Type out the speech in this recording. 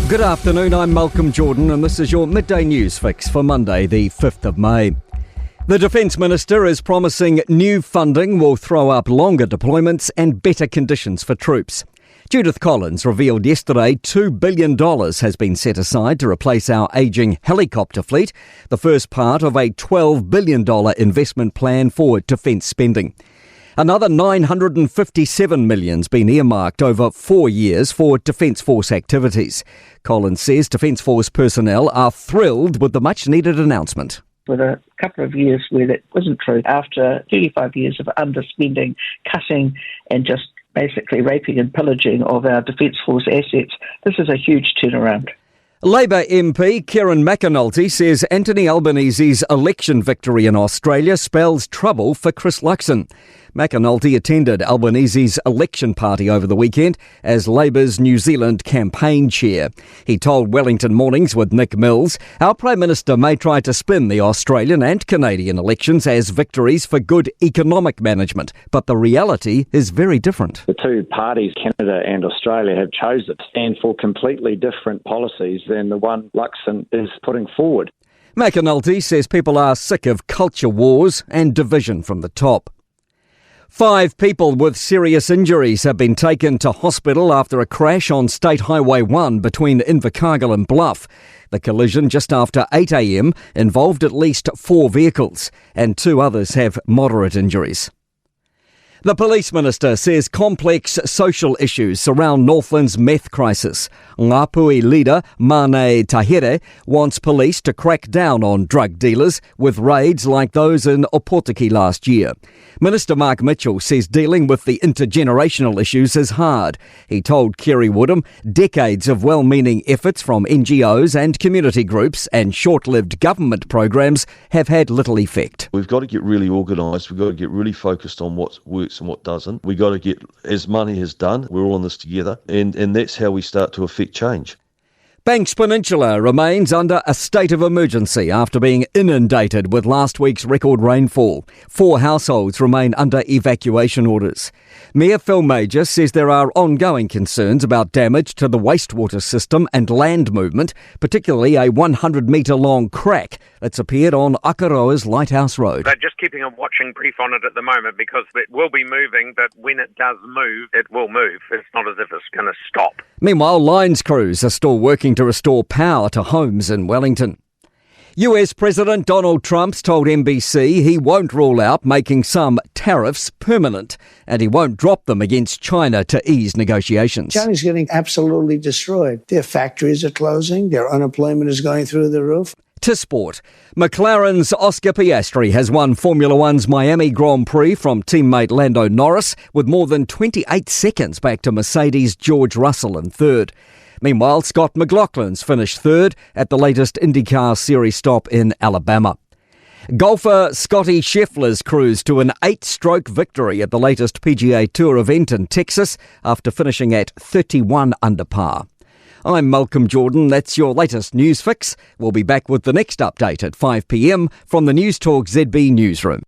Good afternoon, I'm Malcolm Jordan and this is your midday news fix for Monday the 5th of May. The Defence Minister is promising new funding will throw up longer deployments and better conditions for troops. Judith Collins revealed yesterday $2 billion has been set aside to replace our ageing helicopter fleet, the first part of a $12 billion investment plan for defence spending. Another $957 million's been earmarked over 4 years for Defence Force activities. Collins says Defence Force personnel are thrilled with the much-needed announcement. With a couple of years where that wasn't true, after 35 years of underspending, cutting and just basically raping and pillaging of our Defence Force assets, this is a huge turnaround. Labour MP Kieran McAnulty says Anthony Albanese's election victory in Australia spells trouble for Chris Luxon. McAnulty attended Albanese's election party over the weekend as Labour's New Zealand campaign chair. He told Wellington Mornings with Nick Mills, "Our Prime Minister may try to spin the Australian and Canadian elections as victories for good economic management, but the reality is very different." The two parties, Canada and Australia, have chosen to stand for completely different policies than the one Luxon is putting forward. McAnulty says people are sick of culture wars and division from the top. 5 people with serious injuries have been taken to hospital after a crash on State Highway 1 between Invercargill and Bluff. The collision just after 8 a.m. involved at least 4 vehicles and 2 others have moderate injuries. The Police Minister says complex social issues surround Northland's meth crisis. Ngāpuhi leader Mane Tahere wants police to crack down on drug dealers with raids like those in Opotiki last year. Minister Mark Mitchell says dealing with the intergenerational issues is hard. He told Kerry Woodham decades of well-meaning efforts from NGOs and community groups and short-lived government programs have had little effect. We've got to get really organised. We've got to get really focused on what works and what doesn't. We've got to get, as money has done, we're all in this together, and that's how we start to affect change. Banks Peninsula remains under a state of emergency after being inundated with last week's record rainfall. 4 households remain under evacuation orders. Mayor Phil Major says there are ongoing concerns about damage to the wastewater system and land movement, particularly a 100-metre-long crack that's appeared on Akaroa's Lighthouse Road. They're just keeping a watching brief on it at the moment because it will be moving, but when it does move, it will move. It's not as if it's going to stop. Meanwhile, lines crews are still working to restore power to homes in Wellington. US President Donald Trump's told NBC he won't rule out making some tariffs permanent and he won't drop them against China to ease negotiations. China's getting absolutely destroyed. Their factories are closing, their unemployment is going through the roof. To sport, McLaren's Oscar Piastri has won Formula One's Miami Grand Prix from teammate Lando Norris with more than 28 seconds back to Mercedes' George Russell in third. Meanwhile, Scott McLaughlin's finished third at the latest IndyCar Series stop in Alabama. Golfer Scotty Scheffler's cruised to an 8-stroke victory at the latest PGA Tour event in Texas after finishing at 31 under par. I'm Malcolm Jordan. That's your latest news fix. We'll be back with the next update at 5 p.m. from the Newstalk ZB newsroom.